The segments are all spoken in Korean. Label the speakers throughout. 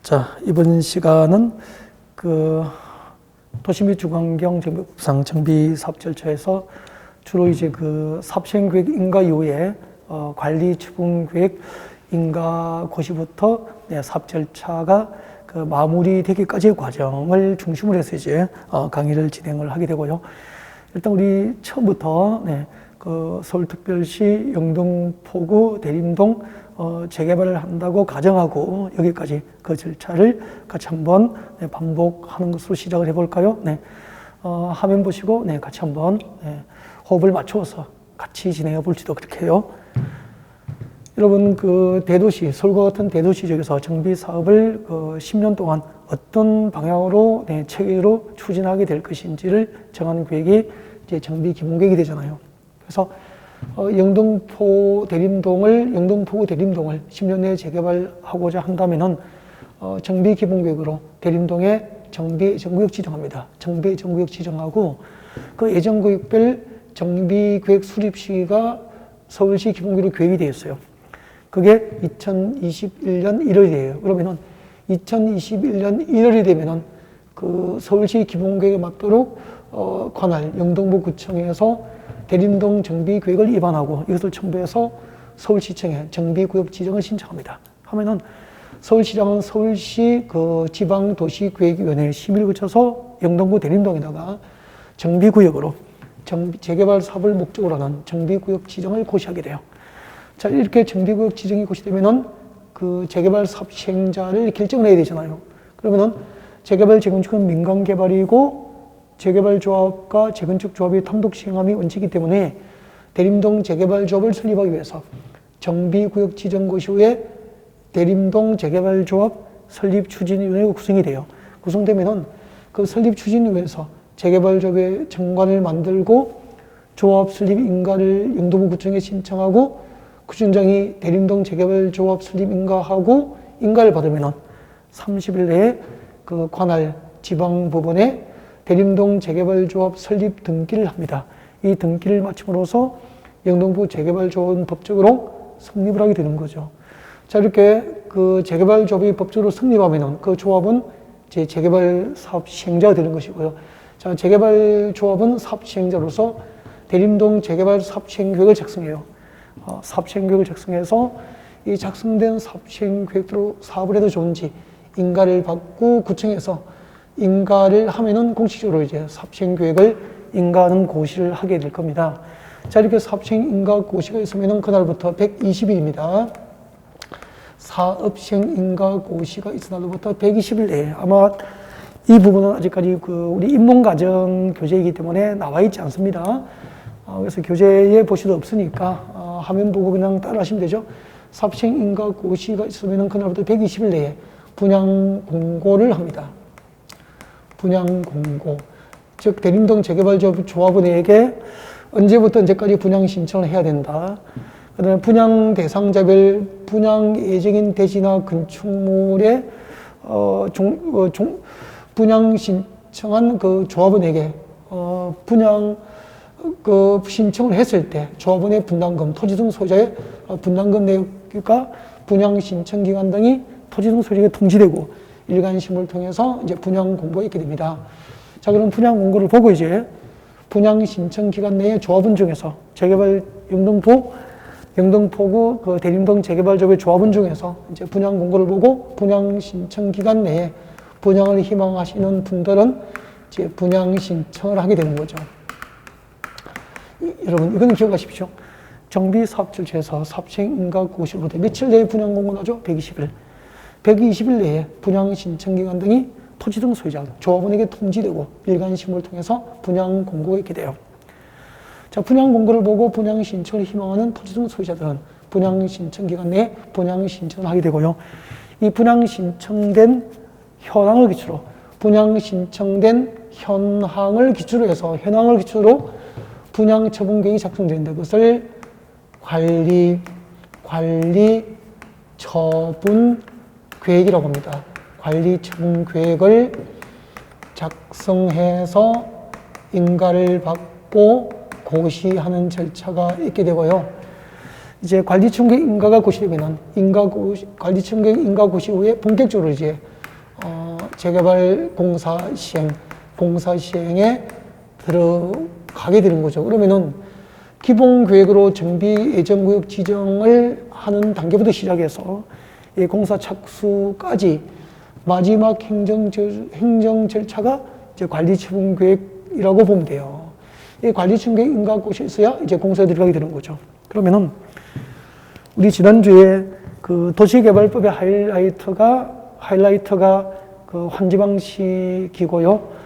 Speaker 1: 자, 이번 시간은 도시 및 주거환경 정비법상 정비 사업 절차에서 주로 이제 사업시행계획 인가 이후에 관리 추분계획 인가 고시부터 사업 절차가 마무리되기까지의 과정을 중심으로 해서 이제 강의를 진행을 하게 되고요. 일단 우리 처음부터 서울특별시 영등포구 대림동 재개발을 한다고 가정하고 여기까지 그 절차를 같이 한번 반복하는 것으로 시작을 해볼까요? 화면 보시고 같이 한번 호흡을 맞추어서 같이 진행해 볼지도 그렇게 해요. 여러분 대도시, 서울과 같은 대도시 지역에서 정비 사업을 10년 동안 어떤 방향으로 체계로 추진하게 될 것인지를 정하는 계획이 이제 정비 기본계획이 되잖아요. 그래서 영등포구 대림동을 10년 내에 재개발하고자 한다면은 정비 기본계획으로 대림동에 정비 예정구역 지정합니다. 정비 예정구역 지정하고 그 예정구역별 정비계획 수립 시기가 서울시 기본계획으로 계획이 되어 있어요. 그게 2021년 1월이에요. 그러면은 2021년 1월이 되면은 서울시 기본계획에 맞도록 관할 영등포구청에서 대림동 정비계획을 입안하고 이것을 첨부해서 서울시청에 정비구역 지정을 신청합니다. 하면은 서울시장은 서울시 지방도시계획위원회에 심의를 거쳐서 영등포 대림동에다가 정비구역으로 재개발 사업을 목적으로 하는 정비구역 지정을 고시하게 돼요. 자, 이렇게 정비구역 지정이 고시되면은 재개발 사업 시행자를 결정을 해야 되잖아요. 그러면은 재개발 재건축은 민간개발이고 재개발조합과 재건축조합이単独 시행함이 원칙이기 때문에 대림동 재개발조합을 설립하기 위해서 정비구역 지정 고시 후에 대림동 재개발조합 설립추진위원회가 구성이 돼요. 구성되면은 그 설립추진위원회에서 재개발조합의 정관을 만들고 조합 설립 인가를 영등포구청에 신청하고 구청장이 대림동 재개발조합 설립 인가하고 인가를 받으면은 30일 내에 관할 지방법원에 대림동 재개발조합 설립 등기를 합니다. 이 등기를 마침으로써 영등포 재개발조합은 법적으로 성립을 하게 되는 거죠. 자, 이렇게 재개발조합이 법적으로 성립하면은 그 조합은 재개발 사업 시행자가 되는 것이고요. 자, 재개발조합은 사업 시행자로서 대림동 재개발 사업 시행계획을 작성해요. 사업 시행계획을 작성해서 이 작성된 사업 시행계획대로 사업을 해도 좋은지 인가를 받고 구청에서 인가를 하면은 공식적으로 이제 사업시행 계획을 인가하는 고시를 하게 될 겁니다. 자, 이렇게 사업시행 인가 고시가 있으면은 그날부터 120일입니다. 사업시행 인가 고시가 있은 날로부터 120일 내에 아마 이 부분은 아직까지 우리 입문과정 교재이기 때문에 나와 있지 않습니다. 그래서 교재에 보시도 없으니까 화면 보고 그냥 따라 하시면 되죠. 사업시행 인가 고시가 있으면은 그날부터 120일 내에 분양 공고를 합니다. 분양 공고, 즉 대림동 재개발조합원에게 언제부터 언제까지 분양 신청을 해야 된다. 그다음에 분양 대상자별 분양 예정인 대지나 건축물의 분양 신청한 조합원에게 분양 신청을 했을 때 조합원의 분담금, 토지 등 소유자의 분담금 내역과 분양 신청 기간 등이 토지 등 소유자에게 통지되고 일간심을 통해서 이제 분양 공고가 있게 됩니다. 자, 그럼 분양 공고를 보고 이제 분양 신청 기간 내에 조합원 중에서 재개발 영등포구 대림동 재개발조합의 조합원 중에서 이제 분양 공고를 보고 분양 신청 기간 내에 분양을 희망하시는 분들은 이제 분양 신청을 하게 되는 거죠. 여러분, 이거는 기억하십시오. 정비 사업 절차에서 사업시행 인가 고시로부터 며칠 내에 분양 공고를 하죠? 120일. 120일 내에 분양 신청 기간 등이 토지 등 소유자, 조합원에게 통지되고 일간심을 통해서 분양 공고가 있게 돼요. 자, 분양 공고를 보고 분양 신청을 희망하는 토지 등 소유자들은 분양 신청 기간 내에 분양 신청을 하게 되고요. 이 분양 신청된 현황을 기초로 해서 분양 처분 계획이 작성되는데 그것을 관리 처분 계획이라고 합니다. 관리 처분 계획을 작성해서 인가를 받고 고시하는 절차가 있게 되고요. 이제 관리 처분 계획 인가가 고시되면은 관리 처분 계획 인가 고시 후에 본격적으로 이제 재개발 공사 시행에 들어가게 되는 거죠. 그러면은 기본계획으로 정비 예정구역 지정을 하는 단계부터 시작해서 이 공사 착수까지 마지막 행정 절차가 이제 관리처분계획이라고 보면 돼요. 이 관리처분계획 인가 곳이 있어야 이제 공사에 들어가게 되는 거죠. 그러면은 우리 지난주에 그 도시개발법의 하이라이터가 그 환지방식이고요.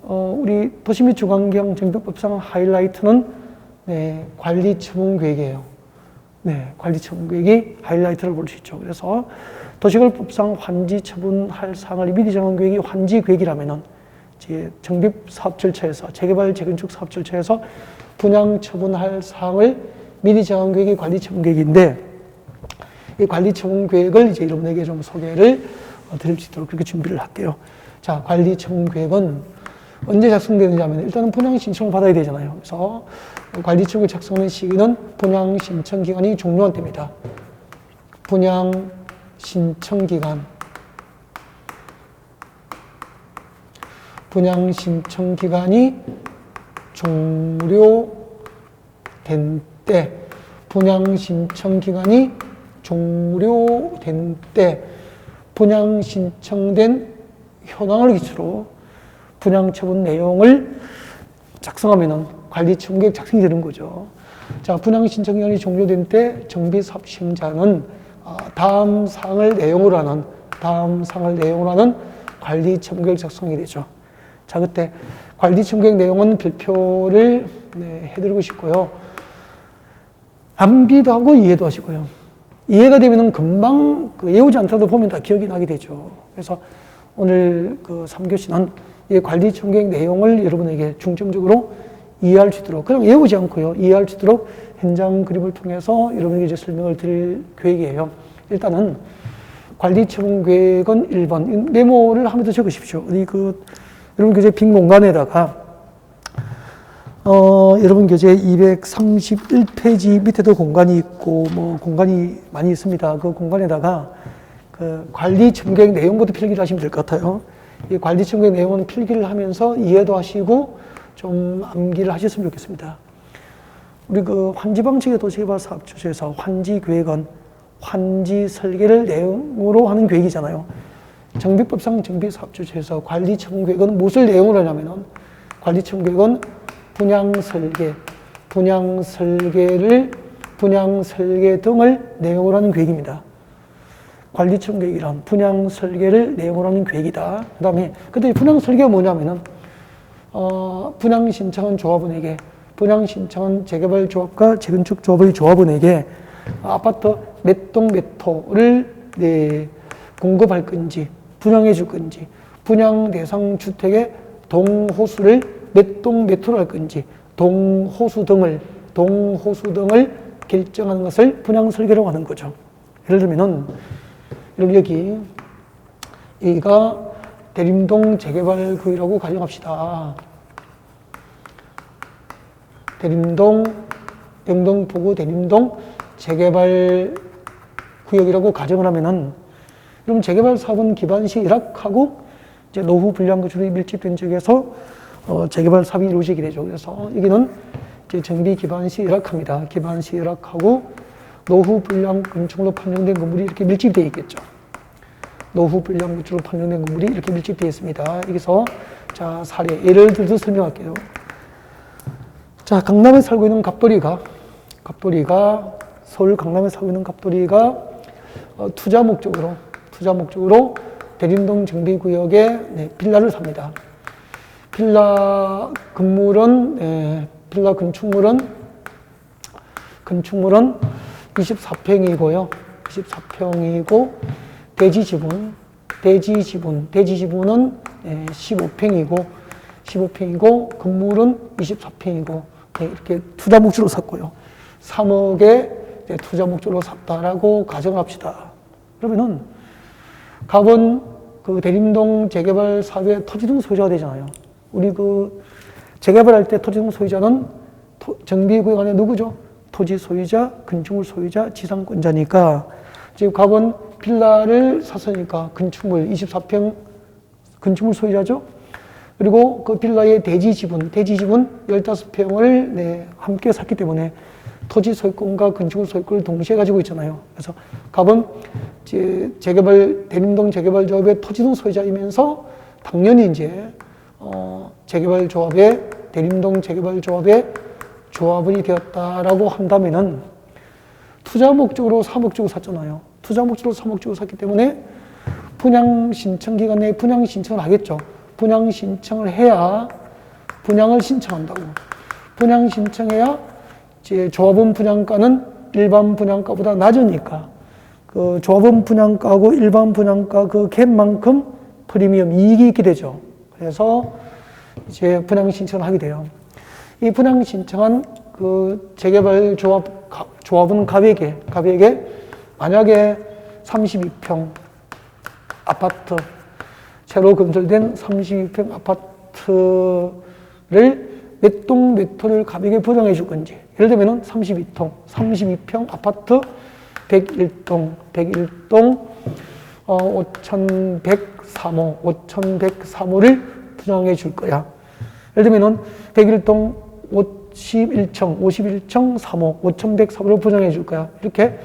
Speaker 1: 우리 도시 및 주거환경 정비법상 하이라이트는 관리처분계획이에요. 관리처분계획이 하이라이트를 볼 수 있죠. 그래서 도시개발법상 환지처분할 사항을 미리 정한 계획이 환지계획이라면은 이제 정비사업 절차에서 재개발 재건축 사업 절차에서 분양처분할 사항을 미리 정한 계획이 관리처분계획인데 이 관리처분계획을 이제 여러분에게 좀 소개를 드릴 수 있도록 그렇게 준비를 할게요. 자, 관리처분계획은 언제 작성되느냐 하면 일단은 분양 신청을 받아야 되잖아요. 그래서 관리처분을 작성하는 시기는 분양 신청 기간이 종료한 때입니다. 분양 신청 기간. 분양 신청 기간이 종료된 때, 분양 신청 기간이 종료된 때, 분양 신청된 현황을 기초로 분양 처분 내용을 작성하면은 관리처분계획 작성이 되는 거죠. 자, 분양 신청 기간이 종료된 때 정비사업 시행자는 다음 사항을 내용으로 하는 관리처분계획 작성이 되죠. 자, 그때 관리처분계획 내용은 별표를 해드리고 싶고요. 암기도 하고 이해도 하시고요. 이해가 되면은 금방 외우지 않더라도 보면 다 기억이 나게 되죠. 그래서 오늘 그 3교시는 이 관리처분계획 내용을 여러분에게 중점적으로 이해할 수 있도록, 그냥 외우지 않고요. 이해할 수 있도록 현장 그림을 통해서 여러분에게 이제 설명을 드릴 계획이에요. 일단은 관리처분계획은 1번, 메모를 하면서 적으십시오. 여러분 교재 빈 공간에다가, 여러분 교재 231페이지 밑에도 공간이 있고, 공간이 많이 있습니다. 그 공간에다가 그 관리처분계획 내용부터 필기를 하시면 될 것 같아요. 이 관리처분계획 내용은 필기를 하면서 이해도 하시고 좀 암기를 하셨으면 좋겠습니다. 우리 그 환지방식의 도시개발 사업 주제에서 환지계획은 환지 설계를 내용으로 하는 계획이잖아요. 정비법상 정비사업 주제에서 관리처분계획은 무엇을 내용으로 하냐면은 관리처분계획은 분양 설계 등을 내용으로 하는 계획입니다. 관리처분계획이란 분양 설계를 내용으로 하는 계획이다. 그 다음에, 근데 분양 설계가 뭐냐면은, 분양 신청한 조합원에게, 분양 신청한 재개발 조합과 재건축 조합의 조합원에게 아파트 몇 동 몇 호를 공급할 건지, 분양해 줄 건지, 분양 대상 주택의 동호수를 몇 동 몇 호로 할 건지, 동호수 등을 결정하는 것을 분양 설계라고 하는 거죠. 예를 들면은, 여기가 대림동 재개발 구역이라고 가정합시다. 대림동, 영등포구 대림동 재개발 구역이라고 가정을 하면은, 그럼 재개발 사업은 기반 시 일학하고 이제 노후 불량 구축이 밀집된 지역에서 재개발 사업이 이루어지게 되죠. 그래서 여기는 이제 정비 기반 시 일학합니다. 기반 시 일학하고 노후 불량 건축으로 판정된 건물이 이렇게 밀집되어 있겠죠. 노후 불량 건축으로 판정된 건물이 이렇게 밀집되어 있습니다. 여기서 자, 사례, 예를 들어서 설명할게요. 자, 강남에 살고 있는 갑돌이가 서울 강남에 살고 있는 갑돌이가 투자 목적으로 대림동 정비구역에 빌라를 삽니다. 빌라 건축물은 24평이고요. 24평이고 대지지분은 15평이고 건물은 24평이고 이렇게 투자 목적으로 샀고요. 3억에 투자 목적으로 샀다라고 가정합시다. 그러면은 갑은 그 대림동 재개발 사업의 토지등 소유자가 되잖아요. 우리 그 재개발할 때 토지등 소유자는 정비구역 안에 누구죠? 토지 소유자, 건축물 소유자, 지상권자니까 지금 갑은 빌라를 샀으니까 건축물 24평 건축물 소유자죠. 그리고 그 빌라의 대지 지분 15평을 함께 샀기 때문에 토지 소유권과 건축물 소유권을 동시에 가지고 있잖아요. 그래서 갑은 재개발, 대림동 재개발조합의 토지등 소유자이면서 당연히 이제, 재개발조합의, 대림동 재개발조합의 조합원이 되었다라고 한다면은 투자 목적으로 3억 주고 샀잖아요. 투자 목적으로 3억 주고 샀기 때문에 분양 신청 기간 내에 분양 신청을 하겠죠. 분양 신청을 해야 분양을 신청한다고. 분양 신청해야 이제 조합원 분양가는 일반 분양가보다 낮으니까 그 조합원 분양가하고 일반 분양가 그 갭만큼 프리미엄 이익이 있게 되죠. 그래서 이제 분양 신청을 하게 돼요. 이 분양 신청한 그 재개발 조합원 갑에게 만약에 32평 아파트, 새로 건설된 32평 아파트를 몇 동 몇 호를 갑에게 보장해 줄 건지, 예를 들면 32평 아파트 101동 5103호를 분양해 줄 거야. 예를 들면 101동 51층 3호 5103호를 분양해 줄 거야. 이렇게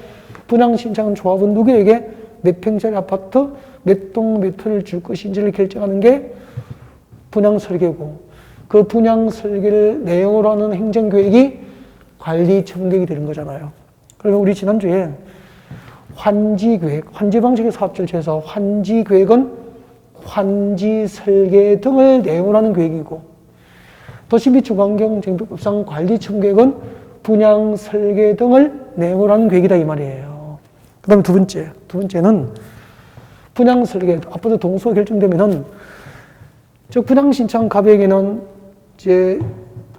Speaker 1: 분양 신청한 조합은 누구에게 몇 평짜리 아파트 몇 동 몇 호를 줄 것인지를 결정하는 게 분양 설계고, 그 분양 설계를 내용으로 하는 행정계획이 관리 처분계획이 되는 거잖아요. 그러면 우리 지난주에 환지계획, 환지방식의 사업절차에서 환지계획은 환지 설계 등을 내용으로 하는 계획이고, 도시및 주거환경정비법상 관리처분계획은 분양 설계 등을 내용으로 하는 계획이다 이 말이에요. 그 다음에 두 번째는 분양 설계, 아파트 동수가 결정되면은 즉 분양 신청 갑에게는 이제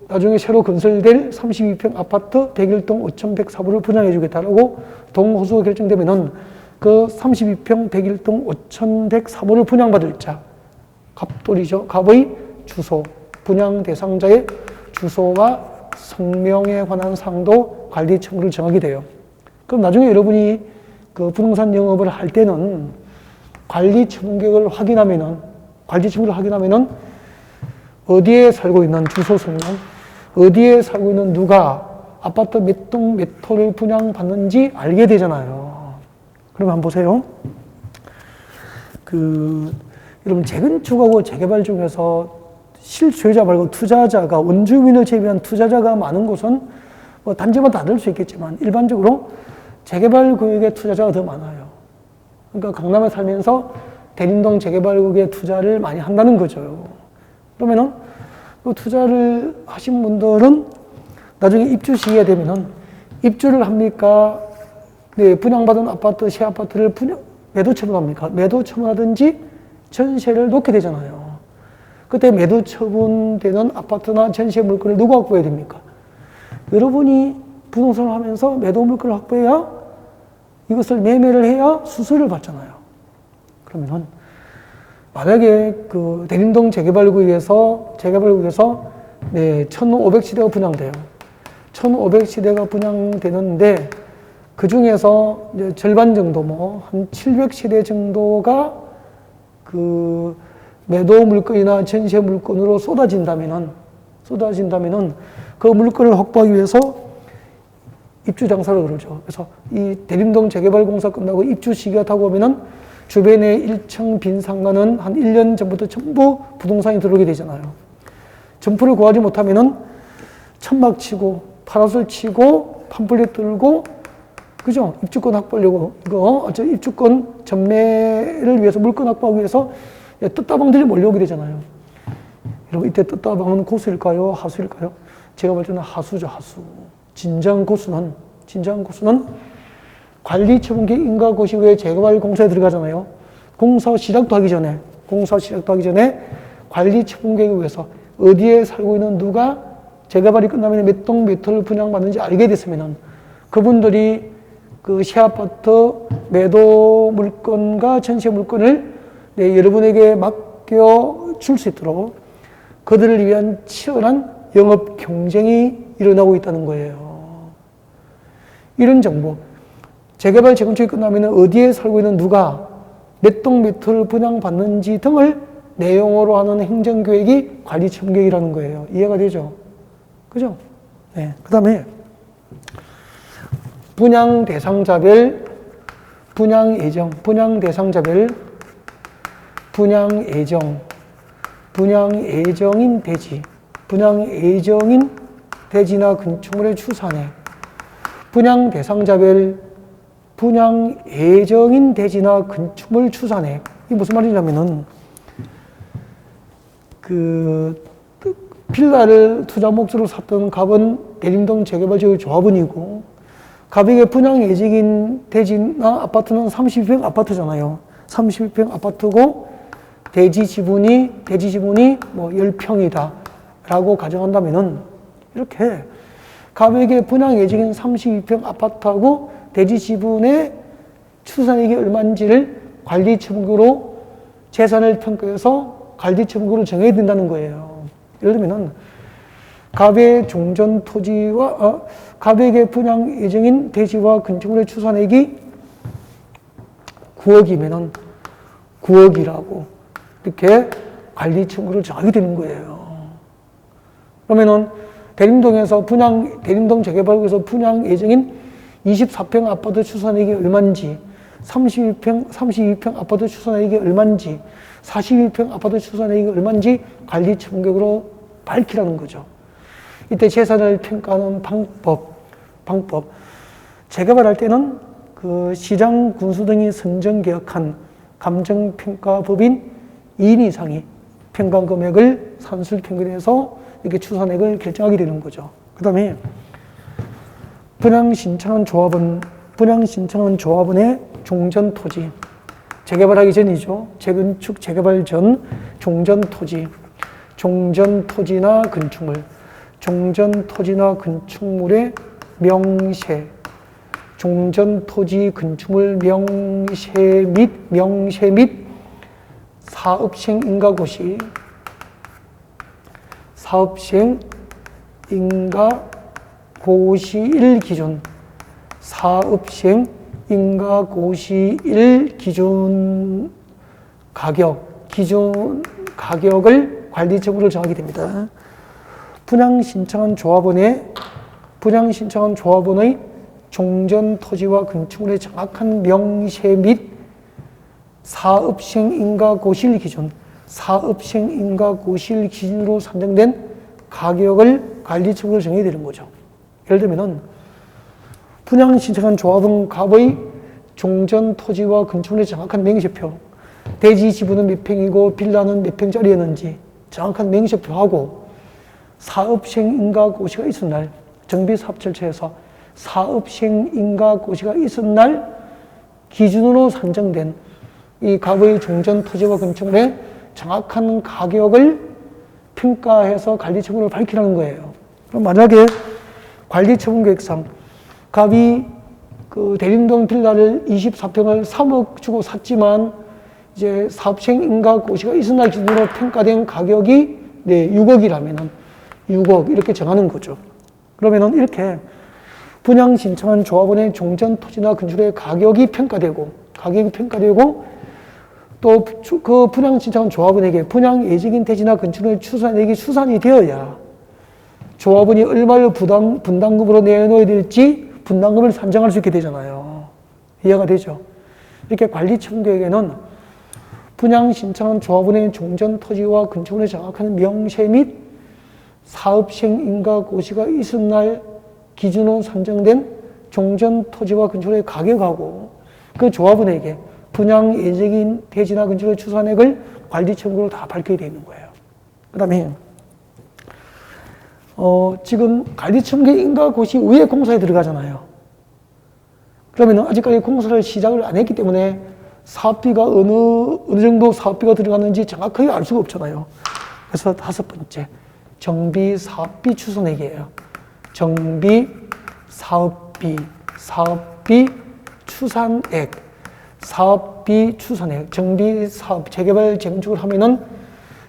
Speaker 1: 나중에 새로 건설될 32평 아파트 101동 5104호를 분양해 주겠다라고 동호수가 결정되면은 그 32평 101동 5103호를 분양받을 자, 갑돌이죠. 갑의 주소, 분양 대상자의 주소와 성명에 관한 사항도 관리 처분을 정하게 돼요. 그럼 나중에 여러분이 그 부동산 영업을 할 때는 관리 처분계획을 확인하면은 어디에 살고 있는 주소 성명, 어디에 살고 있는 누가 아파트 몇 동 몇 호를 분양받는지 알게 되잖아요. 그럼 한번 보세요. 여러분 재건축하고 재개발 중에서 실소유자 말고 투자자가, 원주민을 제외한 투자자가 많은 곳은 뭐 단지마다 다를 수 있겠지만 일반적으로 재개발 구역의 투자자가 더 많아요. 그러니까 강남에 살면서 대림동 재개발 구역에 투자를 많이 한다는 거죠. 그러면은 그 투자를 하신 분들은 나중에 입주 시기가 되면은 입주를 합니까? 네, 분양받은 아파트, 새 아파트를 매도 처분합니까? 매도 처분하든지 전세를 놓게 되잖아요. 그때 매도 처분되는 아파트나 전세 물건을 누가 확보해야 됩니까? 여러분이 부동산을 하면서 매도 물건을 확보해야 이것을 매매를 해야 수수료를 받잖아요. 그러면은 만약에 그 대림동 재개발구역에서 네, 1,500세대가 분양돼요. 1,500세대가 분양되는데 그 중에서 이제 절반 정도 한 700세대 정도가 그 매도 물건이나 전세 물건으로 쏟아진다면은 그 물건을 확보하기 위해서 입주 장사를 그러죠. 그래서 이 대림동 재개발 공사 끝나고 입주 시기가 다가오면은 주변에 1층 빈 상가는 한 1년 전부터 전부 부동산이 들어오게 되잖아요. 점포를 구하지 못하면은 천막 치고 파라솔 치고 팜플렛 들고, 그죠? 입주권 확보하려고 입주권 전매를 위해서 물건 확보하기 위해서 뜯다방들이 몰려오게 되잖아요. 여러분 이때 뜯다방은 고수일까요? 하수일까요? 제가 볼 때는 하수죠, 하수. 진정 고수는 관리처분계획 인가고시 후에 재개발 공사에 들어가잖아요. 공사 시작도 하기 전에 관리처분계획을 위해서 어디에 살고 있는 누가 재개발이 끝나면 몇 동 몇 호를 분양받는지 알게 됐으면은 그분들이 그 새 아파트 매도 물건과 전세 물건을 여러분에게 맡겨 줄 수 있도록 그들을 위한 치열한 영업 경쟁이 일어나고 있다는 거예요. 이런 정보, 재개발 재건축이 끝나면 어디에 살고 있는 누가 몇 동 몇 호를 분양받는지 등을 내용으로 하는 행정계획이 관리처분계획이라는 거예요. 이해가 되죠? 그죠? 네. 그 다음에 분양 대상자별, 분양 예정, 분양 대상자별, 분양 예정, 분양 예정인 대지, 분양 예정인 대지나 건축물의 추산액, 분양 대상자별, 분양 예정인 대지나 건축물 추산액. 이게 무슨 말이냐면은 빌라를 투자 목적으로 샀던 갑은 대림동 재개발 지역 조합원이고, 갑에게 분양 예정인 대지나 아파트는 32평 아파트잖아요. 32평 아파트고 대지 지분이 뭐 10평이다 라고 가정한다면은 이렇게 갑에게 분양 예정인 32평 아파트하고 대지 지분의 추산액이 얼마인지를 관리처분으로 재산을 평가해서 관리처분으로 정해야 된다는 거예요. 예를 들면은 갑의 종전 토지와 갑에게 분양 예정인 대지와 건축물의 추산액이 9억이면은 9억이라고 이렇게 관리처분으로 정하게 되는 거예요. 그러면은 대림동 재개발구에서 분양 예정인 24평 아파트 추산액이 얼마인지, 32평 아파트 추산액이 얼마인지, 42평 아파트 추산액이 얼마인지 관리처분계획으로 밝히라는 거죠. 이때 재산을 평가하는 방법. 재개발할 때는 그 시장 군수 등이 선정 개혁한 감정평가법인 2인 이상이 평가 금액을 산술 평균해서 이렇게 추산액을 결정하게 되는 거죠. 그 다음에 분양 신청한 조합원의 종전 토지. 재개발하기 전이죠. 재건축, 재개발 전 종전 토지나 건축물, 종전 토지나 건축물의 명세, 종전 토지 건축물 명세 및 사업시행 인가고시, 사업시행 인가고시일 기준, 사업시행 인가고시일 기준 가격을 관리처분으로 정하게 됩니다. 분양 신청한 조합원의 종전 토지와 건축물의 정확한 명세 및 사업시행 인가고시일 기준으로 산정된 가격을 관리처분으로 정해야 되는 거죠. 예를 들면은 분양 신청한 조합원 갑의 종전 토지와 건축물의 정확한 명세표, 대지 지분은 몇 평이고 빌라는 몇 평짜리였는지 정확한 명세표하고 사업시행 인가고시가 있은 날, 정비사업절차에서 사업시행 인가고시가 있은 날 기준으로 산정된 이 갑의 종전 토지와 건축물의 정확한 가격을 평가해서 관리처분을 밝히라는 거예요. 그럼 만약에 관리처분계획상 갑이 그 대림동 빌라를 24평을 3억 주고 샀지만 이제 사업시행 인가고시가 있은 날 기준으로 평가된 가격이 6억이라면은 6억 이렇게 정하는 거죠. 그러면은 이렇게 분양 신청한 조합원의 종전 토지나 건축물의 가격이 평가되고 또 그 분양 신청한 조합원에게 분양 예정인 대지나 건축물의 추산액이 추산이 되어야 조합원이 얼마를 분담금으로 내놓아야 될지 분담금을 산정할 수 있게 되잖아요. 이해가 되죠? 이렇게 관리처분계획에는 분양 신청한 조합원의 종전 토지와 건축물의 정확한 명세 및 사업시행 인가고시가 있은 날 기준으로 산정된 종전 토지와 건축물의 가격하고 그 조합원에게 분양 예정인 대지나 건축물의 추산액을 관리처분으로 다 밝혀야 되어 있는 거예요. 그 다음에 지금 관리처분계획 인가고시 위에 공사에 들어가잖아요. 그러면 아직까지 공사를 시작을 안 했기 때문에 사업비가 어느 정도 사업비가 들어갔는지 정확하게 알 수가 없잖아요. 그래서 5번째, 정비사업비 추산액이에요. 정비사업비 추산액, 사업비 추산액, 정비사업, 재개발, 재건축을 하면은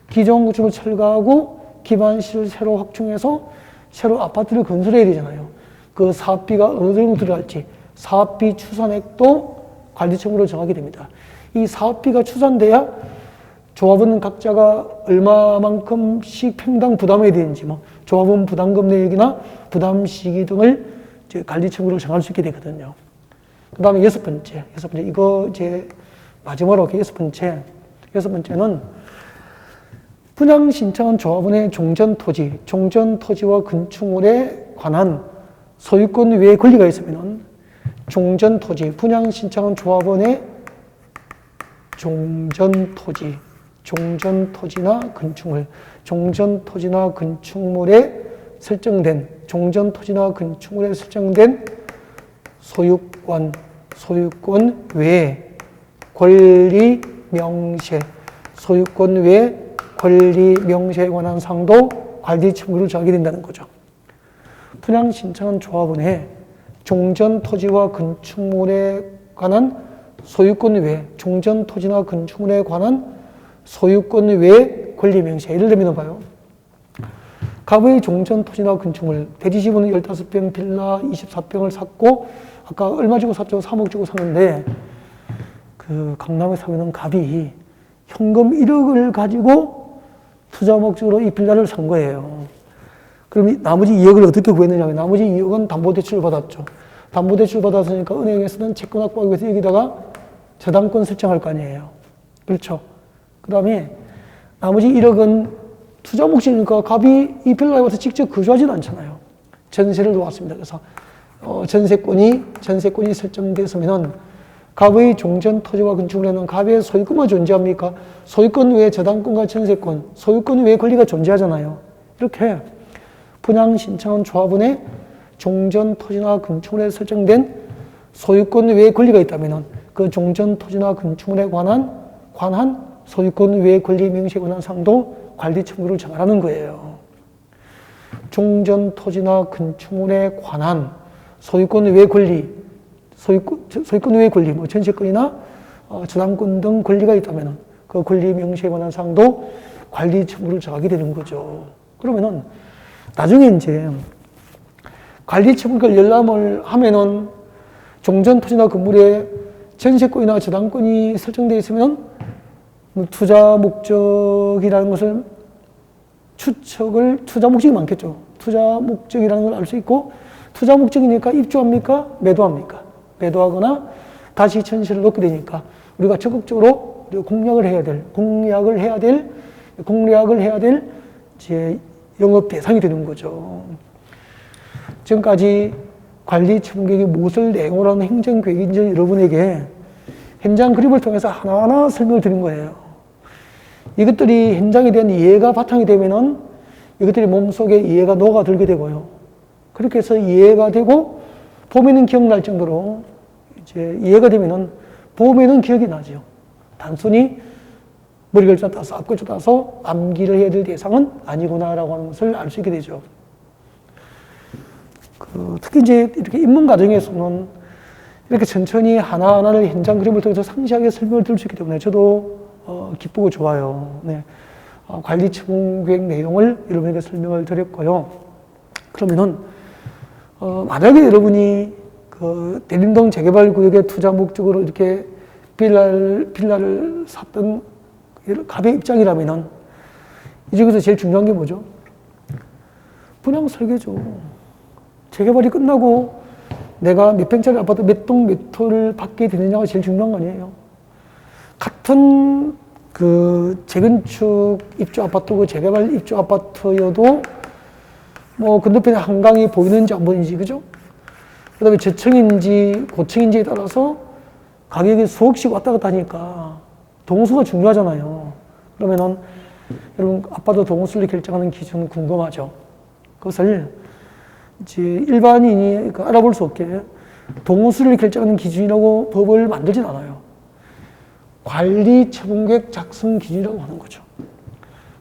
Speaker 1: 기존 구축을 철거하고 기반시를 새로 확충해서 새로 아파트를 건설해야 되잖아요. 그 사업비가 어느 정도 들어갈지 사업비 추산액도 관리처분으로 정하게 됩니다. 이 사업비가 추산돼야 조합은 각자가 얼마만큼씩 평당 부담해야 되는지, 뭐 조합은 부담금 내역이나 부담 시기 등을 이제 관리 청구를 정할 수 있게 되거든요. 그 다음에 여섯 번째, 이거 제 마지막으로 여섯 번째는 분양 신청한 조합원의 종전 토지와 건축물에 관한 소유권 외의 권리가 있으면은 종전 토지, 분양 신청한 조합원의 종전 토지나 건축물에 설정된 소유권 외의 권리 명시에 관한 상도 관리 청구를 정하게 된다는 거죠. 분양 신청한 조합원의 종전 토지와 건축물에 관한 소유권 외 권리 명시. 예를 들면 봐요. 갑의 종전 토지나 건축물, 대지지분은 15평 빌라 24평을 샀고, 아까 얼마 주고 샀죠? 3억 주고 샀는데, 그 강남에 사면은 갑이 현금 1억을 가지고 투자 목적으로 이 빌라를 산 거예요. 그럼 나머지 2억을 어떻게 구했느냐? 나머지 2억은 담보대출을 받았죠. 담보대출 받았으니까 은행에서는 채권 확보하기 위해서 여기다가 저당권 설정할 거 아니에요. 그렇죠. 그 다음에 나머지 1억은 투자 목적이니까 갑이 이 빌라에 와서 직접 거주하지는 않잖아요. 전세를 놓았습니다. 그래서 전세권이 설정됐으면은 갑의 종전 토지와 건축물에는 갑의 소유권만 존재합니까? 소유권 외에 저당권과 전세권, 소유권 외에 권리가 존재하잖아요. 이렇게 분양 신청한 조합원의 종전 토지나 건축물에 설정된 소유권 외의 권리가 있다면 그 종전 토지나 건축물에 관한 소유권 외의 권리 명시에 관한 상도 관리 청구를 정하라는 거예요. 종전 토지나 건축물에 관한 소유권 외의 권리, 뭐 전세권이나 저당권 등 권리가 있다면 그 권리 명시에 관한 상도 관리 청구를 정하게 되는 거죠. 그러면은 나중에 이제 관리 청구를 열람을 하면은 종전 토지나 건물에 전세권이나 저당권이 설정되어 있으면 투자 목적이라는 것을 투자 목적이 많겠죠. 투자 목적이라는 걸 알 수 있고, 투자 목적이니까 입주합니까? 매도합니까? 매도하거나 다시 전세를 놓게 되니까 우리가 적극적으로 공략을 해야 될 이제 영업 대상이 되는 거죠. 지금까지 관리 청구계획이 무엇을 내용으로 하는 행정계획인지 여러분에게 현장 그림을 통해서 하나하나 설명을 드린 거예요. 이것들이 현장에 대한 이해가 바탕이 되면은 이것들이 몸속에 이해가 녹아들게 되고요. 그렇게 해서 이해가 되고 봄에는 기억날 정도로 이제 이해가 되면은 봄에는 기억이 나죠. 단순히 머리글자 따서 앞글자 따서 암기를 해야 될 대상은 아니구나라고 하는 것을 알 수 있게 되죠. 특히 이제 이렇게 입문 과정에서는 이렇게 천천히 하나하나를 현장 그림을 통해서 상세하게 설명을 들을 수 있기 때문에 저도 기쁘고 좋아요. 네. 관리 청구계획 내용을 여러분에게 설명을 드렸고요. 그러면은 만약에 여러분이 그 대림동 재개발 구역의 투자 목적으로 이렇게 빌라를 샀던 갑의 입장이라면은 이 중에서 제일 중요한 게 뭐죠? 분양 설계죠. 재개발이 끝나고 내가 몇 평짜리 아파트 몇 동 몇 호를 받게 되느냐가 제일 중요한 거 아니에요. 같은 그 재건축 입주 아파트고 재개발 입주 아파트여도 뭐 건너편에 한강이 보이는지 안 보이는지, 그죠? 그 다음에 저층인지 고층인지에 따라서 가격이 수억씩 왔다 갔다 하니까 동수가 중요하잖아요. 그러면은 여러분 아파트 동수를 결정하는 기준 궁금하죠? 그것을 이제 일반인이 알아볼 수 없게 동수를 결정하는 기준이라고 법을 만들진 않아요. 관리 처분계획 작성 기준이라고 하는 거죠.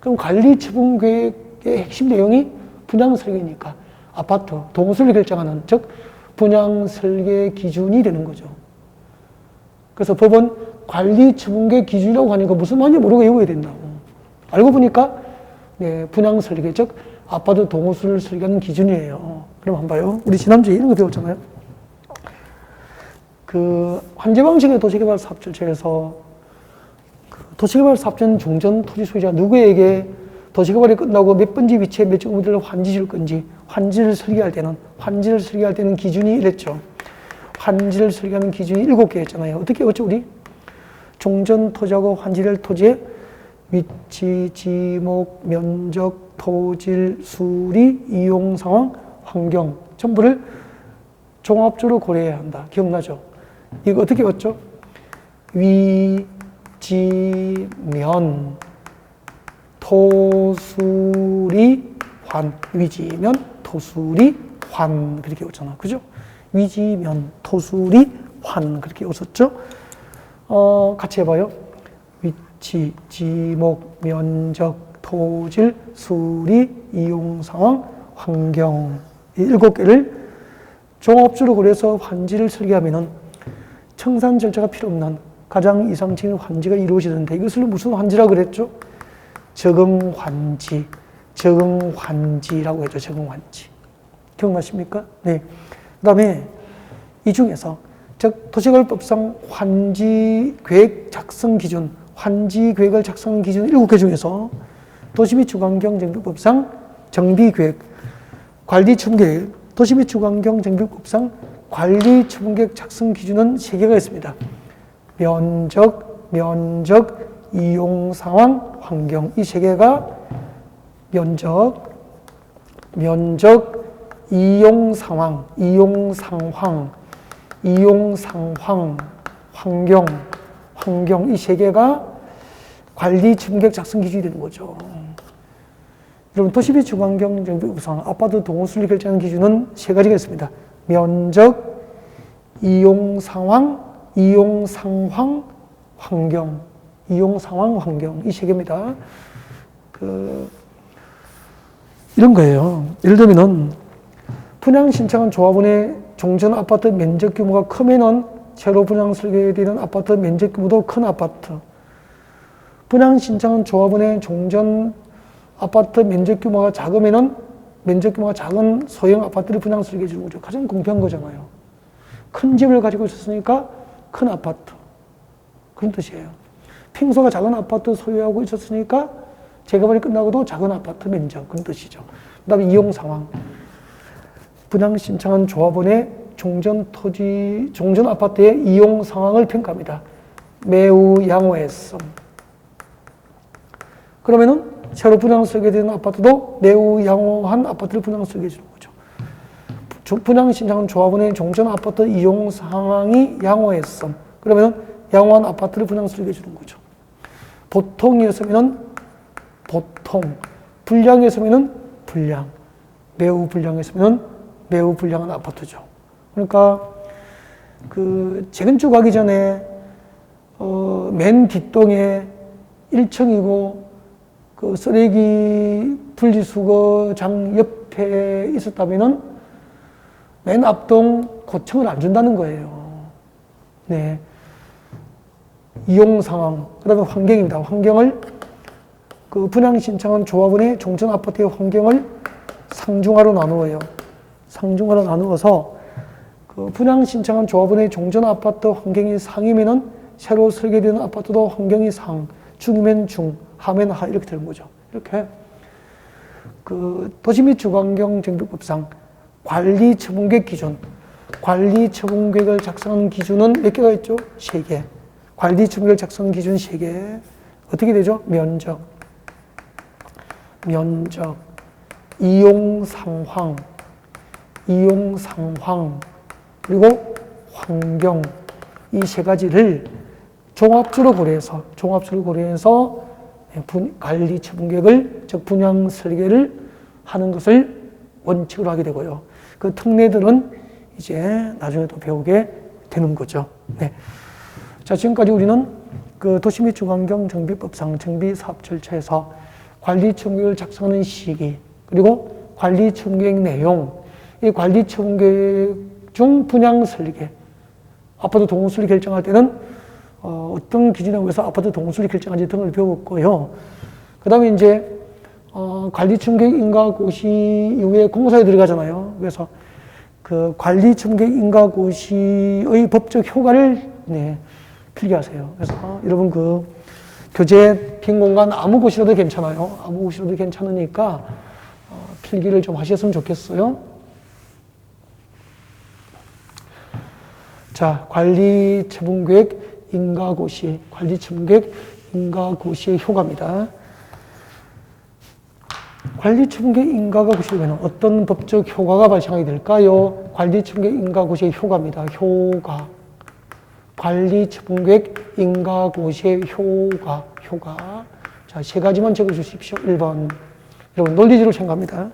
Speaker 1: 그럼 관리 처분계획의 핵심 내용이 분양 설계니까 아파트 동수를 결정하는, 즉 분양 설계 기준이 되는 거죠. 그래서 법은 관리 처분계획 기준이라고 하니까 무슨 말인지 모르고 외워야 된다고. 알고 보니까 네, 분양 설계, 즉 아파트 동호수를 설계하는 기준이에요. 그럼 한번 봐요. 우리 지난주에 이런 거 배웠잖아요. 그 환제 방식의 도시개발 사업절차에서 그 도시개발 사업자는 종전 토지 소유자 누구에게 도시개발이 끝나고 몇 번지 위치에 몇 제곱미터를 환지 줄 건지 환지를 설계할 때는 기준이 이랬죠. 환지를 설계하는 기준이 7개였잖아요. 어떻게 했죠, 우리? 종전 토지하고 환지될 토지의 위치, 지목, 면적, 토질, 수리, 이용 상황, 환경 전부를 종합적으로 고려해야 한다. 기억나죠? 이거 어떻게 했죠? 위, 지, 면, 토, 수리, 환. 위지면, 토수리, 환. 그렇게 오잖아. 그죠? 위지면, 토수리, 환. 그렇게 오셨죠? 같이 해봐요. 위치, 지목, 면적, 토질, 수리, 이용 상황, 환경. 이 7개를 종합적으로 고려해서 환지를 설계하면은 청산 절차가 필요 없는 가장 이상적인 환지가 이루어지는데 이것을 무슨 환지라고 그랬죠? 적응환지, 적응환지라고 했죠. 적응환지. 기억나십니까? 네. 그 다음에 이 중에서 즉 도시개발법상 환지 계획 작성 기준, 환지 계획을 작성하는 기준 7개 중에서 도시 및 주거환경 정비법상 정비계획, 관리 추분계획, 도시 및 주거환경 정비법상 관리 추분계획 작성 기준은 3개가 있습니다. 면적, 이용 상황, 환경. 이 3개가 면적, 이용 상황, 환경 이 3개가 관리 추분계획 작성 기준이 되는 거죠. 여러분, 도시 및 주거환경 정비법상 아파트 동호수를 결정하는 기준은 3가지가 있습니다. 면적, 이용 상황, 환경. 이용 상황, 환경. 이 3개입니다. 이런 거예요. 예를 들면은, 분양 신청한 조합원의 종전 아파트 면적 규모가 크면은 새로 분양 설계되는 아파트 면적 규모도 큰 아파트. 분양 신청한 조합원의 종전 아파트 면적 규모가 작으면은 면적 규모가 작은 소형 아파트를 분양 설계해 주는 거죠. 가장 공평한 거잖아요. 큰 집을 가지고 있었으니까 큰 아파트. 그런 뜻이에요. 평소가 작은 아파트 소유하고 있었으니까 재개발이 끝나고도 작은 아파트 면적. 그런 뜻이죠. 그 다음에 이용 상황. 분양 신청한 조합원의 종전 아파트의 이용 상황을 평가합니다. 매우 양호했음. 그러면은 새로 분양 설계되는 아파트도 매우 양호한 아파트를 분양 설계해 주는 거죠. 분양 신청한 조합원의 종전 아파트 이용 상황이 양호했음. 그러면은 양호한 아파트를 분양 설계해 주는 거죠. 보통이었으면은 보통, 불량이었으면은 불량, 매우 불량이었으면은 매우 불량한 아파트죠. 그러니까 재건축하기 전에 맨 뒷동에 1층이고 쓰레기 분리수거장 옆에 있었다면은 맨 앞동 고층을 안 준다는 거예요. 네. 이용 상황, 그 다음에 환경입니다. 환경을 분양 신청한 조합원의 종전 아파트의 환경을 상중하로 나누어요. 상중하로 나누어서 분양 신청한 조합원의 종전 아파트 환경이 상이면은 새로 설계되는 아파트도 환경이 상, 중이면 중, 하면 하 이렇게 되는 거죠. 이렇게 도시 및 주거환경 정비법상 관리 처분계획 기준, 관리 처분계획을 작성하는 기준은 몇 개가 있죠? 3개. 관리 처분계획 작성 기준 3개. 어떻게 되죠? 면적, 이용 상황, 그리고 환경. 이 3가지를 종합적으로 고려해서 관리 처분계획을, 즉 분양 설계를 하는 것을 원칙으로 하게 되고요. 그 특례들은 이제 나중에 또 배우게 되는 거죠. 네. 자, 지금까지 우리는 도시 및 주거환경 정비법상 정비사업 절차에서 관리 처분계획을 작성하는 시기, 그리고 관리 처분계획 내용, 이 관리 처분계획 중 분양 설계, 아파트 동호수를 결정할 때는 어떤 기준에 의해서 아파트 동호수를 결정하는지 등을 배웠고요. 그 다음에 이제 관리 처분계획 인가 고시 이후에 공사에 들어가잖아요. 그래서 관리 처분계획 인가 고시의 법적 효과를 필기하세요. 그래서 여러분 교재 빈 공간 아무 곳이라도 괜찮아요. 아무 곳이라도 괜찮으니까 필기를 좀 하셨으면 좋겠어요. 자, 관리처분계획 인가고시, 관리처분계획 인가고시의 효과입니다. 관리처분계획 인가가 고시되면 어떤 법적 효과가 발생하게 될까요? 관리처분계획 인가고시의 효과입니다. 효과. 관리처분계획 인가고시의 효과. 자, 세 가지만 적어주십시오. 1번. 여러분, 논리적으로 생각합니다.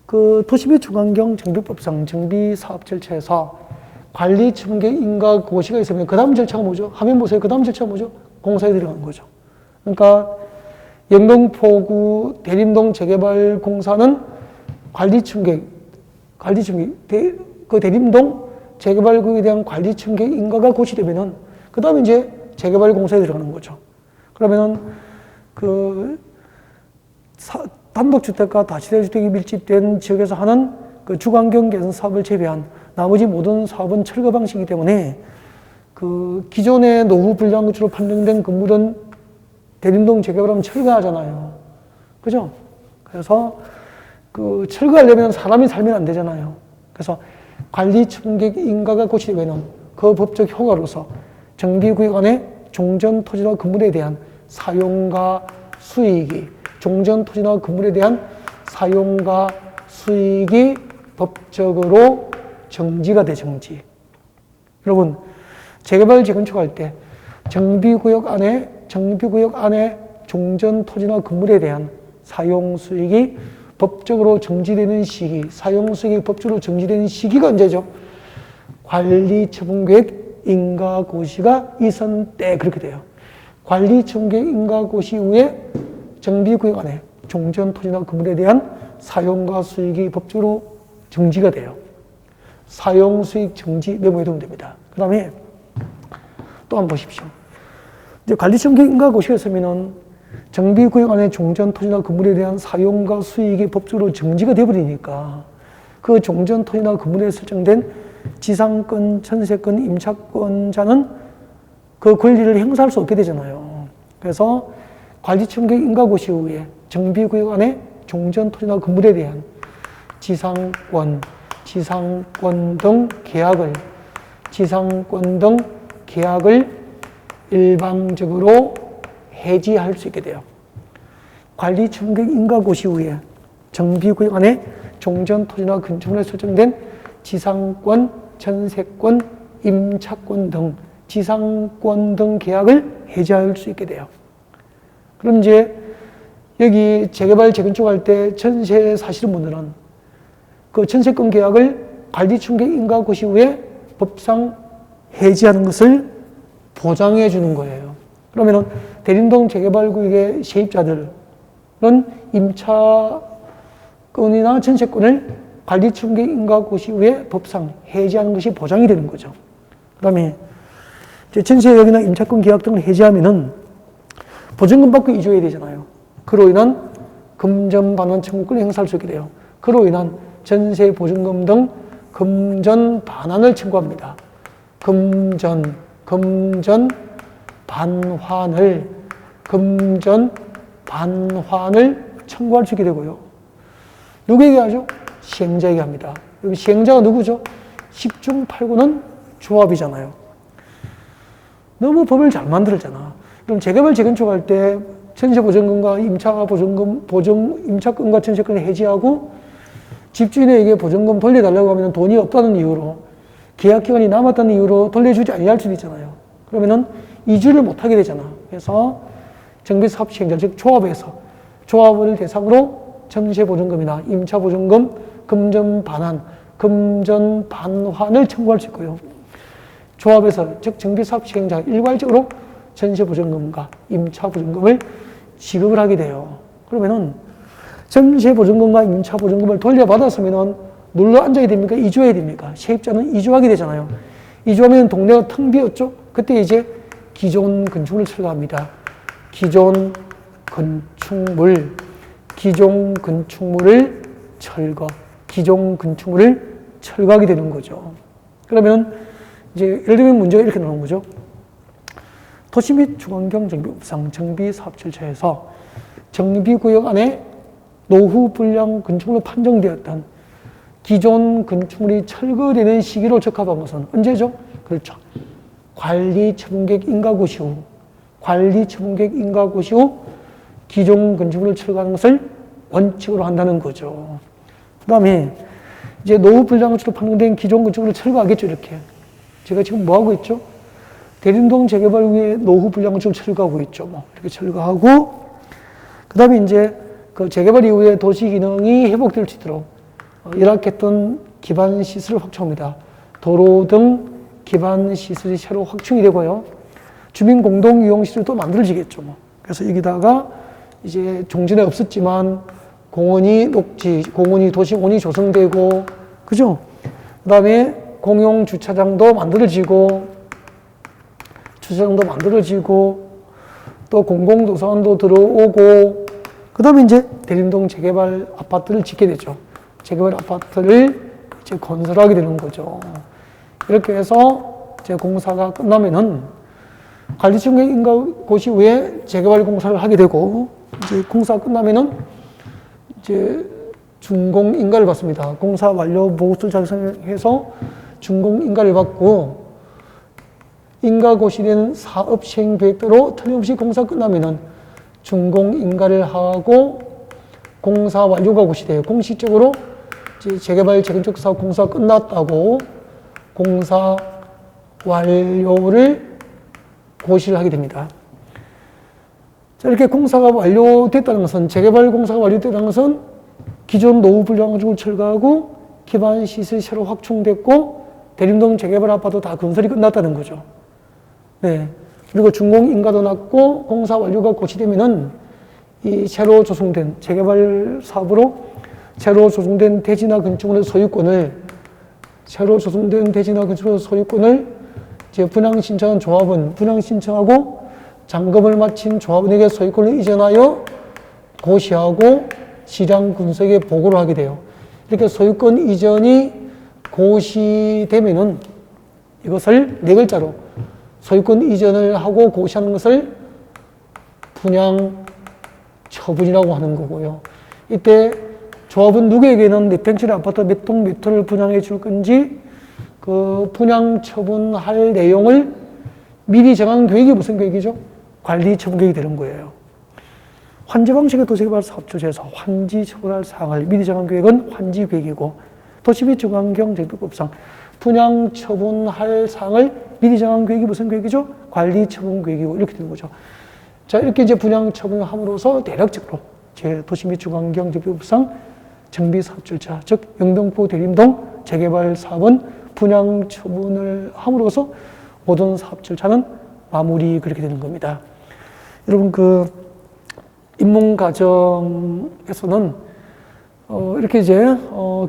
Speaker 1: 그 도시및 주관경 정비법상 정비사업 절차에서 관리처분계획 인가고시가 있으면 그 다음 절차가 뭐죠? 화면 보세요. 그 다음 절차가 뭐죠? 공사에 들어가는 거죠. 그러니까 영동포구 대림동 재개발 공사는 그 대림동 재개발구에 대한 관리처분계획 인가가 고시되면은 그 다음에 이제 재개발 공사에 들어가는 거죠. 그러면은 그 단독주택과 다시대주택이 밀집된 지역에서 하는 그 주관경 개선 사업을 제외한 나머지 모든 사업은 철거 방식이기 때문에 그 기존의 노후 불량 구치로 판정된 건물은 대림동 재개발하면 철거하잖아요. 그죠? 그래서 그 철거하려면 사람이 살면 안 되잖아요. 그래서 관리처분계획 인가가 고시되면 그 법적 효과로서 정비구역 안에 종전 토지나 건물에 대한 사용과 수익이 법적으로 정지가 돼, 정지. 여러분, 재개발 재건축할 때 정비구역 안에 종전 토지나 건물에 대한 사용 수익이 법적으로 정지되는 시기, 사용 수익이 법적으로 정지되는 시기가 언제죠? 관리처분계획 인가고시가 있었을 때 그렇게 돼요. 관리처분계획 인가고시 이후에 정비구역 안에 종전 토지나 건물에 대한 사용과 수익이 법적으로 정지가 돼요. 사용 수익 정지 메모해 두면 됩니다. 그 다음에 또 한번 보십시오. 이제 관리처분계획 인가고시가 있으면은 정비구역 안에 종전 토지나 건물에 대한 사용과 수익이 법적으로 정지가 되어버리니까 그 종전 토지나 건물에 설정된 지상권, 전세권, 임차권자는 그 권리를 행사할 수 없게 되잖아요. 그래서 관리처분계획 인가고시 이후에 정비구역 안에 종전 토지나 건물에 대한 지상권 등 계약을 일방적으로 해지할 수 있게 돼요. 관리처분계획 인가고시 이후에 정비구역 안에 종전 토지나 건축물에 설정된 지상권, 전세권, 임차권 등 지상권 등 계약을 해지할 수 있게 돼요. 그럼 이제 여기 재개발, 재건축할 때 전세 사시는 분들은 그 전세권 계약을 관리처분계획 인가고시 후에 법상 해지하는 것을 보장해 주는 거예요. 그러면은 대림동 재개발구역의 세입자들은 임차권이나 전세권을 관리처분계획 인가고시 후에 법상 해지하는 것이 보장이 되는 거죠. 그 다음에 전세역이나 임차권 계약 등을 해지하면은 보증금 받고 이주해야 되잖아요. 그로 인한 금전 반환 청구권을 행사할 수 있게 돼요. 그로 인한 전세 보증금 등 금전 반환을 청구합니다. 금전 반환을 청구할 수 있게 되고요. 누구에게 하죠? 시행자에게 합니다. 여기 시행자가 누구죠? 10중 8구는 조합이잖아요. 너무 법을 잘 만들었잖아. 그럼 재개발, 재건축할 때 전세보증금과 임차권과 전세권을 해지하고 집주인에게 보증금 돌려달라고 하면 돈이 없다는 이유로, 계약기간이 남았다는 이유로 돌려주지 아니할 수도 있잖아요. 그러면은 이주를 못하게 되잖아. 그래서 정비사업 시행자, 즉 조합을 대상으로 전세보증금이나 임차보증금, 금전 반환을 청구할 수 있고요. 조합에서, 즉 정비사업 시행자가 일괄적으로 전세보증금과 임차보증금을 지급을 하게 돼요. 그러면은 전세보증금과 임차보증금을 돌려받았으면은 눌러 앉아야 됩니까? 이주해야 됩니까? 세입자는 이주하게 되잖아요. 이주하면 동네가 텅 비었죠? 그때 이제 기존 건축물을 철거합니다. 기존 건축물을 철거하게 되는 거죠. 그러면 이제 예를 들면 문제가 이렇게 나오는 거죠. 도시 및 주거환경 정비법상 정비사업절차에서 정비구역 안에 노후 불량 건축물로 판정되었던 기존 건축물이 철거되는 시기로 적합한 것은 언제죠? 그렇죠. 관리처분계획 인가고 시 후, 관리처분계획 인가고 시 후 기존 건축물을 철거하는 것을 원칙으로 한다는 거죠. 그 다음에 이제 노후 불량 건축으로 판정된 기존 건축물을 철거하겠죠, 이렇게. 제가 지금 뭐 하고 있죠? 대림동 재개발 위에 노후 불량 건축을 철거하고 있죠. 뭐 이렇게 철거하고, 그 다음에 이제 그 재개발 이후에 도시 기능이 회복될 수 있도록 열악했던 기반 시설을 확충합니다. 도로 등 기반 시설이 새로 확충이 되고요. 주민 공동 이용 시설도 만들어지겠죠. 뭐. 그래서 여기다가 이제 종전에 없었지만 공원이 녹지, 공원이 도시공원이 조성되고, 그죠? 그 다음에 공용 주차장도 만들어지고, 또 공공도서관도 들어오고, 그 다음에 이제 대림동 재개발 아파트를 짓게 되죠. 재개발 아파트를 이제 건설하게 되는 거죠. 이렇게 해서 이제 공사가 끝나면은 관리청의 인가고시 후에 재개발 공사를 하게 되고, 이제 공사가 끝나면은 이제 준공 인가를 받습니다. 공사 완료 보고서를 작성해서 준공 인가를 받고, 인가고시된 사업 시행 계획대로 틀림없이 공사 끝나면은 준공 인가를 하고 공사 완료가 고시돼요. 공식적으로 이제 재개발 재건축 사업 공사 끝났다고 공사 완료를 고시를 하게 됩니다. 자, 이렇게 공사가 완료됐다는 것은, 재개발 공사가 완료됐다는 것은 기존 노후 불량 건축을 철거하고 기반 시설이 새로 확충됐고 대림동 재개발 아파트 다 건설이 끝났다는 거죠. 네. 그리고 준공 인가도 났고 공사 완료가 고시되면은 이 새로 조성된 재개발 사업으로 새로 조성된 대지나 건축물의 소유권을 이제 분양 신청한 조합은 분양 신청하고 잔금을 마친 조합원에게 소유권을 이전하여 고시하고 시장 군수에게 보고를 하게 돼요. 이렇게 소유권 이전이 고시되면은 이것을 네 글자로 소유권 이전을 하고 고시하는 것을 분양 처분이라고 하는 거고요. 이때 조합은 누구에게는 몇 평짜리 아파트 몇 동 몇 호를 분양해 줄 건지 그 분양 처분할 내용을 미리 정한 계획이 무슨 계획이죠? 관리 처분 계획이 되는 거예요. 환지 방식의 도시개발 사업조제에서 환지 처분할 사항을 미리 정한 계획은 환지 계획이고, 도시 및 주거환경 정비법상 분양 처분할 사항을 미리 정한 계획이 무슨 계획이죠? 관리 처분 계획이고, 이렇게 되는 거죠. 자, 이렇게 이제 분양 처분을 함으로써 대략적으로 제 도시 및 주거환경 정비법상 정비 사업 절차, 즉 영등포 대림동 재개발 사업은 분양 처분을 함으로써 모든 사업 절차는 마무리 그렇게 되는 겁니다. 여러분 그 입문 과정에서는 이렇게 이제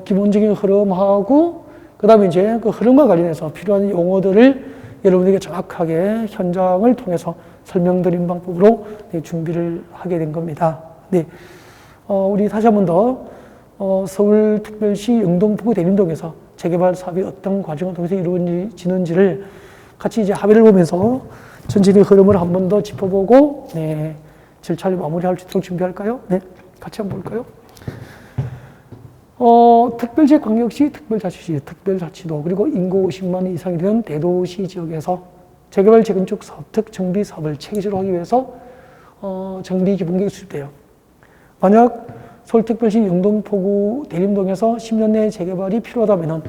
Speaker 1: 기본적인 흐름하고 그 다음에 이제 그 흐름과 관련해서 필요한 용어들을 여러분에게 정확하게 현장을 통해서 설명드린 방법으로 준비를 하게 된 겁니다. 네, 우리 다시 한 번 더 서울특별시 영등포구 대림동에서 재개발 사업이 어떤 과정을 통해서 이루어지는지를 같이 이제 합의를 보면서 전체적인 흐름을 한 번 더 짚어보고, 네, 절차를 마무리할 수 있도록 준비할까요? 네, 같이 한번 볼까요? 특별시광역시, 특별자치시, 특별자치도, 그리고 인구 50만 이상이 되는 대도시 지역에서 재개발 재건축 사업, 특 정비 사업을 체계적으로 하기 위해서 정비 기본계획이 수립돼요. 만약 서울특별시 영등포구 대림동에서 10년 내에 재개발이 필요하다면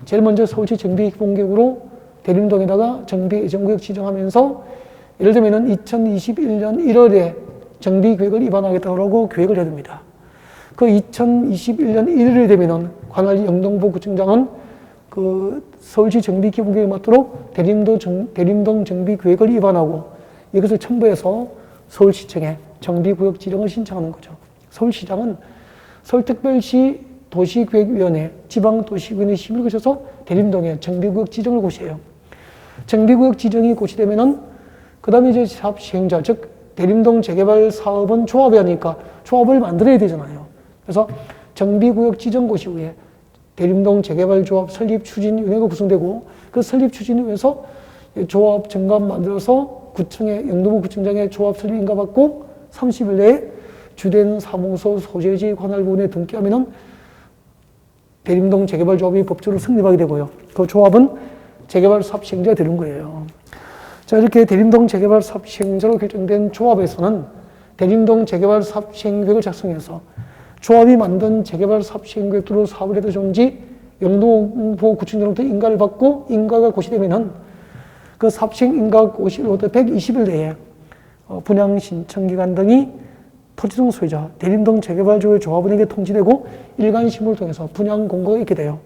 Speaker 1: 제일 먼저 서울시 정비 기본계획으로 대림동에다가 정비 예정구역 지정하면서, 예를 들면 2021년 1월에 정비계획을 입안하겠다고 계획을 해야 됩니다. 그 2021년 1월이 되면은 관할 영등포구청장은 그 서울시 정비기본계획에 맞도록 대림동 정비계획을 입안하고 이것을 첨부해서 서울시청에 정비구역 지정을 신청하는 거죠. 서울시장은 서울특별시 도시계획위원회, 지방도시위원회 심의를 거쳐서 대림동에 정비구역 지정을 고시해요. 정비구역 지정이 고시되면은 그 다음에 이제 사업 시행자, 즉 대림동 재개발 사업은 조합이 하니까 조합을 만들어야 되잖아요. 그래서 정비구역 지정 고시 후에 대림동 재개발 조합 설립 추진위원회가 구성되고 그 설립 추진위원회에서 조합 정관 만들어서 구청의 영등포 구청장의 조합 설립 인가받고 30일 내에 주된 사무소 소재지 관할 부분에 등기하면은 대림동 재개발 조합이 법적으로 성립하게 되고요. 그 조합은 재개발 사업 시행자가 되는 거예요. 자, 이렇게 대림동 재개발 사업 시행자로 결정된 조합에서는 대림동 재개발 사업 시행계획을 작성해서 조합이 만든 재개발 사업 시행계획대로 사업을 해도 좋은지 영등포 구청장으로부터 인가를 받고 인가가 고시되면은 그 사업 시행 인가 고시로부터 120일 내에 분양 신청 기간 등이 토지등 소유자 대림동 재개발조의 조합원에게 통지되고 일간신문을 통해서 분양 공고가 있게 돼요.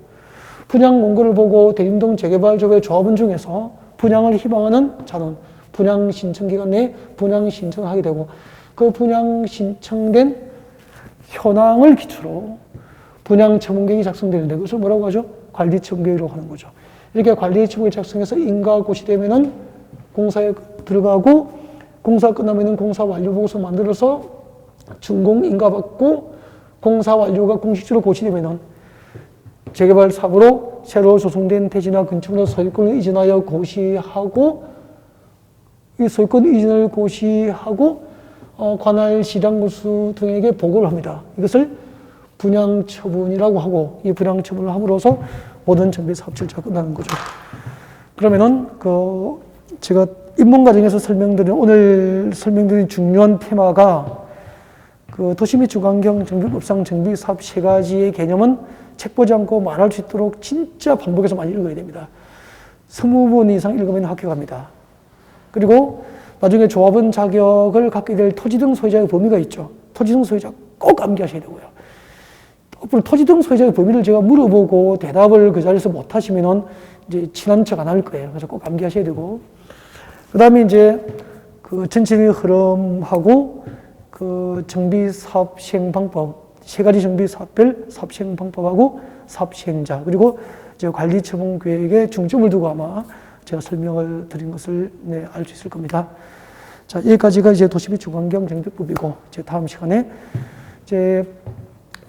Speaker 1: 분양 공고를 보고 대림동 재개발조의 조합원 중에서 분양을 희망하는 자는 분양 신청 기간 내에 분양 신청을 하게 되고 그 분양 신청된 현황을 기초로 분양 처분계획이 작성되는데 그것을 뭐라고 하죠? 관리처분계획이라고 하는 거죠. 이렇게 관리처분계획 작성해서 인가 고시되면은 공사에 들어가고 공사 끝나면은 공사 완료 보고서 만들어서 준공 인가 받고 공사 완료가 공식적으로 고시되면은 재개발 사업으로 새로 조성된 대지나 건축물로 소유권을 이전하여 고시하고 이 소유권 이전을 고시하고 관할 시장군수 등에게 보고를 합니다. 이것을 분양처분이라고 하고 이 분양처분을 함으로써 모든 정비 사업 절차가 끝나는 거죠. 그러면은 제가 입문 과정에서 오늘 설명드린 중요한 테마가 도시 및 주거환경 정비법상 정비 사업 세 가지의 개념은 책 보지 않고 말할 수 있도록 진짜 반복해서 많이 읽어야 됩니다. 20번 이상 읽으면 합격합니다. 그리고 나중에 조합원 자격을 갖게 될 토지등 소유자의 범위가 있죠. 토지등 소유자 꼭 암기하셔야 되고요. 앞으로 토지등 소유자의 범위를 제가 물어보고 대답을 그 자리에서 못 하시면은 이제 친한 척 안 할 거예요. 그래서 꼭 암기하셔야 되고. 그 다음에 이제 전체적인 흐름하고 정비 사업 시행 방법, 세 가지 정비 사업별 사업 시행 방법하고 사업 시행자, 그리고 이제 관리 처분 계획에 중점을 두고 아마 제가 설명을 드린 것을 알 수 있을 겁니다. 자, 여기까지가 이제 도시 및 주거환경 정비법이고, 이제 다음 시간에 이제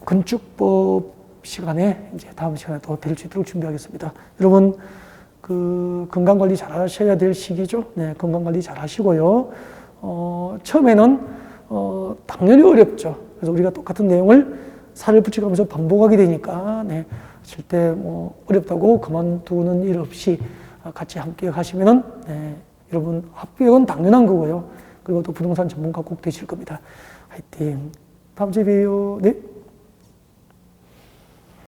Speaker 1: 건축법 시간에 이제 다음 시간에 또 뵐 수 있도록 준비하겠습니다. 여러분, 건강관리 잘 하셔야 될 시기죠. 네, 건강관리 잘 하시고요. 처음에는, 당연히 어렵죠. 그래서 우리가 똑같은 내용을 살을 붙여가면서 반복하게 되니까, 네, 절대 어렵다고 그만두는 일 없이 같이 함께 하시면은, 네, 여러분 합격은 당연한 거고요. 그리고 또 부동산 전문가 꼭 되실 겁니다. 화이팅! 다음 주에 봬요. 네.